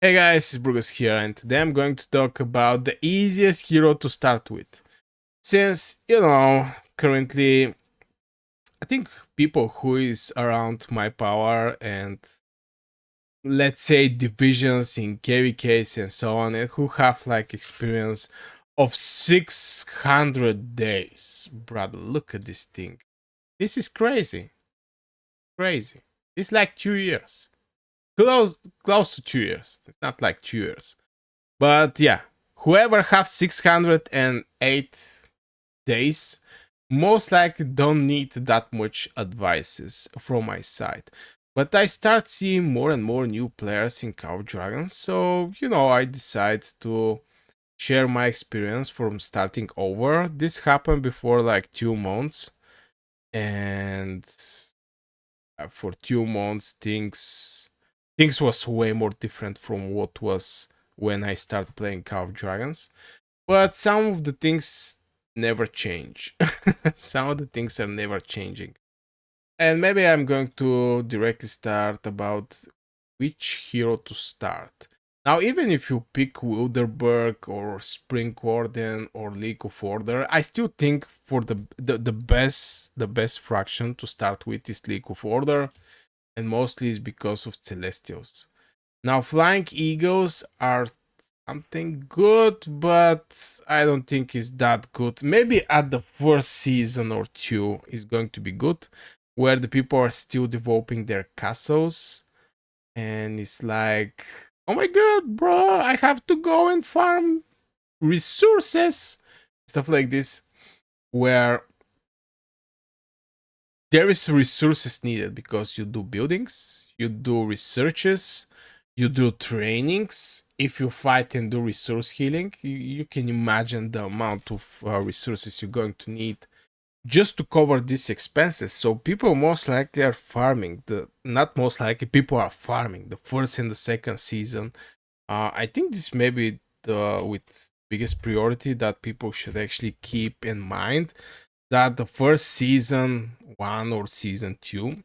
Hey guys, it's Brugus here, and today I'm going to talk about the easiest hero to start with. Since, currently, I think people who is around my power and let's say divisions in KVKs and so on, and who have like experience of 600 days. Brother, look at this thing. This is crazy. Crazy. It's like 2 years. Close to 2 years. It's not like 2 years. But yeah, whoever have 608 days most likely don't need that much advices from my side. But I start seeing more and more new players in Call of Dragons, so I decide to share my experience from starting over. This happened before like 2 months, and for 2 months things was way more different from what was when I started playing Call of Dragons. But some of the things never change. Some of the things are never changing. And maybe I'm going to directly start about which hero to start. Now, even if you pick Wilderberg or Spring Warden or League of Order, I still think for the best fraction to start with is League of Order, and mostly is because of Celestials. Now, Flying Eagles are something good, but I don't think it's that good. Maybe at the first season or two is going to be good, where the people are still developing their castles, and it's like, oh my god, bro, I have to go and farm resources, stuff like this, where there is resources needed because you do buildings, you do researches, you do trainings. If you fight and do resource healing, you can imagine the amount of resources you're going to need just to cover these expenses. So people most likely are farming the not most likely people are farming the first and the second season. I think this may be the with biggest priority that people should actually keep in mind, that the first season one or season two,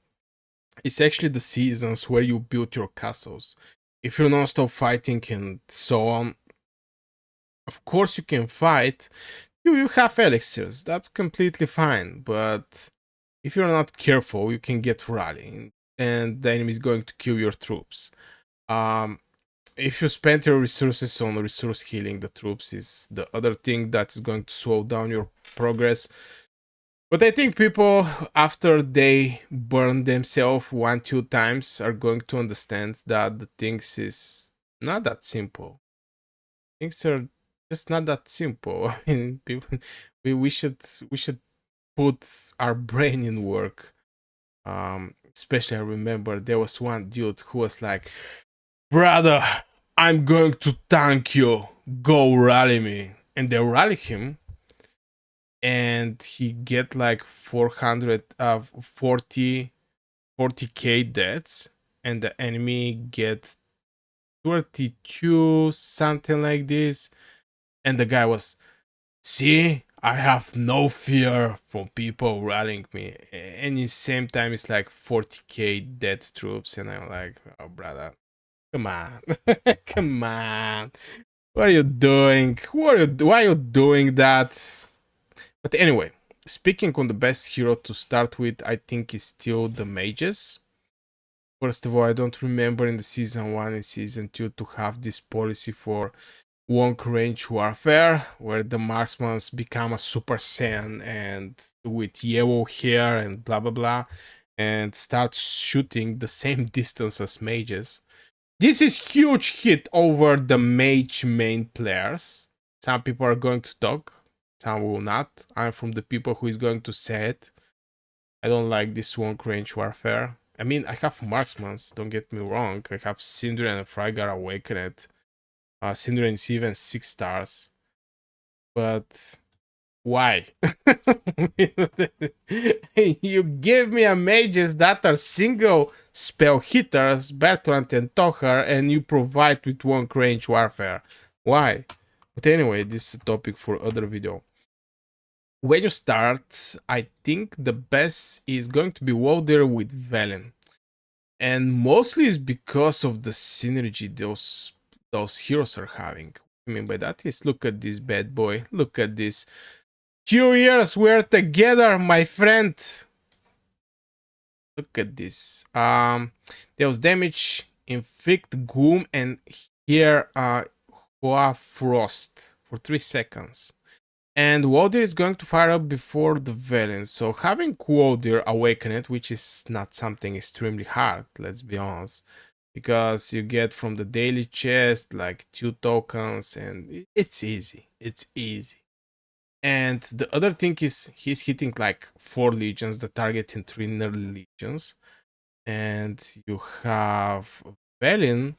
it's actually the seasons where you build your castles. If you're non-stop fighting and so on, of course you can fight. You have elixirs, that's completely fine. But if you're not careful, you can get rallying, and the enemy is going to kill your troops. Um, if you spend your resources on resource healing, the troops is the other thing that is going to slow down your progress. But I think people, after they burn themselves 1, 2 times, are going to understand that the things is not that simple. Things are just not that simple. I mean, people, we should put our brain in work. Especially I remember there was one dude who was like, "Brother, I'm going to tank you. Go rally me," and they rally him, and he get like 40k deaths, and the enemy gets 32, something like this. And the guy was, see, I have no fear from people rallying me, and in the same time it's like 40k dead troops, and I'm like, oh brother, come on. Come on, what are you doing? Why are you doing that? But anyway, speaking on the best hero to start with, I think is still the mages. First of all, I don't remember in the season 1 and season 2 to have this policy for long range warfare, where the marksmans become a super saiyan and with yellow hair and blah blah blah, and start shooting the same distance as mages. This is huge hit over the mage main players. Some people are going to talk, some will not. I'm from the people who is going to say it. I don't like this long range warfare. I mean, I have marksmans, don't get me wrong. I have Cinder and Frygar Awakened. Cinder is even 6 stars. But why? You give me a mages that are single spell hitters, Bertrand and Tohar, and you provide with long range warfare. Why? But anyway, this is a topic for other video. When you start, I think the best is going to be Wilder with Velen. And mostly is because of the synergy those those heroes are having. What I mean by that is, look at this bad boy. Look at this. 2 years we're together, my friend. Look at this. Deals damage, inflict gloom, and here Hua Frost for 3 seconds. And Wadir is going to fire up before the villain. So having Wadir awaken it, which is not something extremely hard, let's be honest. Because you get from the daily chest like 2 tokens, and it's easy. It's easy. And the other thing is he's hitting like 4 legions, the target in 3 nearly legions. And you have Velin,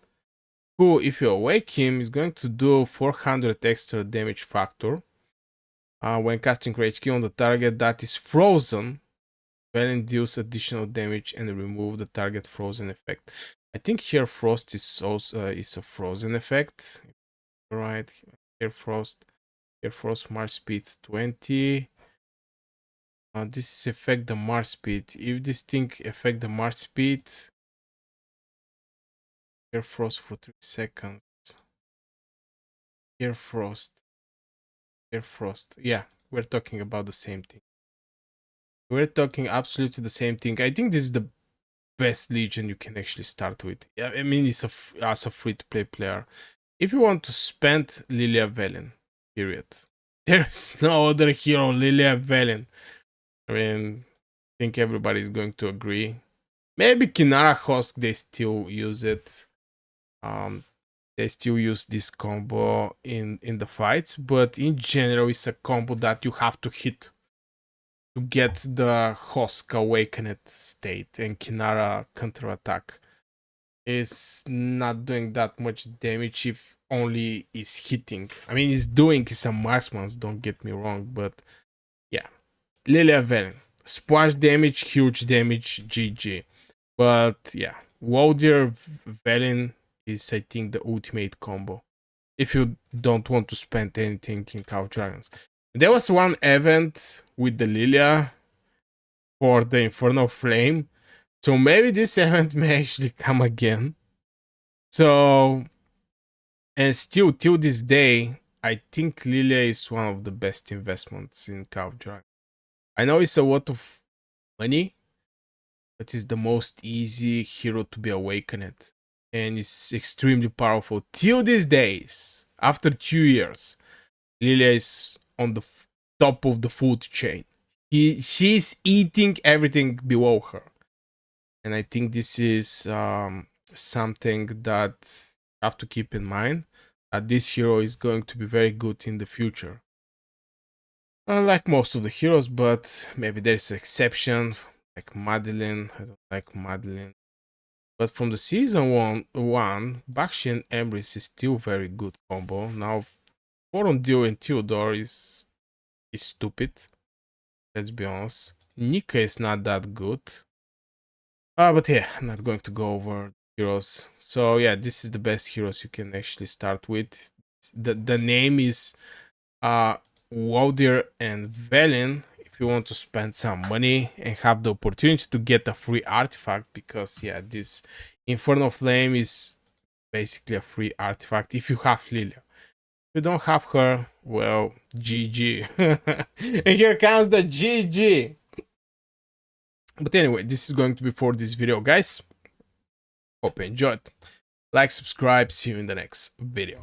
who, if you awake him, is going to do 400 extra damage factor. When casting Rage Key on the target that is frozen, Velin deals additional damage and remove the target frozen effect. I think here Frost is also is a frozen effect. Right, here Frost March speed 20. This affect the March speed. If this thing affect the March speed, here Frost for 3 seconds. Here Frost. Yeah, we're talking about the same thing. We're talking absolutely the same thing. I think this is the best legion you can actually start with. Yeah, I mean, it's as a free-to-play player. If you want to spend Lilia Velen, period. There's no other hero Lilia Velen. I mean, I think everybody's going to agree. Maybe Kinara Husk, they still use it. They still use this combo in the fights, but in general, it's a combo that you have to hit to get the Husk awakened state, and Kinara counterattack is not doing that much damage if only is hitting. I mean, it's a marksman, don't get me wrong, but yeah. Lilia Velen, splash damage, huge damage, GG. But yeah, Waldir Velen is, I think, the ultimate combo if you don't want to spend anything in Cow Dragons. There was one event with the Lilia for the Infernal Flame, so maybe this event may actually come again. So, and still till this day, I think Lilia is one of the best investments in Cow Dragon. I know it's a lot of money, but it's the most easy hero to be awakened, and it's extremely powerful till these days. After 2 years, Lilia is on the top of the food chain. She's eating everything below her, and I think this is something that you have to keep in mind. That this hero is going to be very good in the future. Like most of the heroes, but maybe there's an exception, like Madeline. I don't like Madeline. But from the season one, Bakshi and Emrys is still very good combo. Now, Forondio and Theodore is stupid. Let's be honest. Nika is not that good. But yeah, I'm not going to go over heroes. So yeah, this is the best heroes you can actually start with. The name is Waldir and Velen. If you want to spend some money and have the opportunity to get a free artifact, because yeah, this Infernal Flame is basically a free artifact if you have Lilia. If you don't have her, well, GG. And here comes the GG. But anyway, this is going to be for this video, guys. Hope you enjoyed. Like, subscribe, see you in the next video.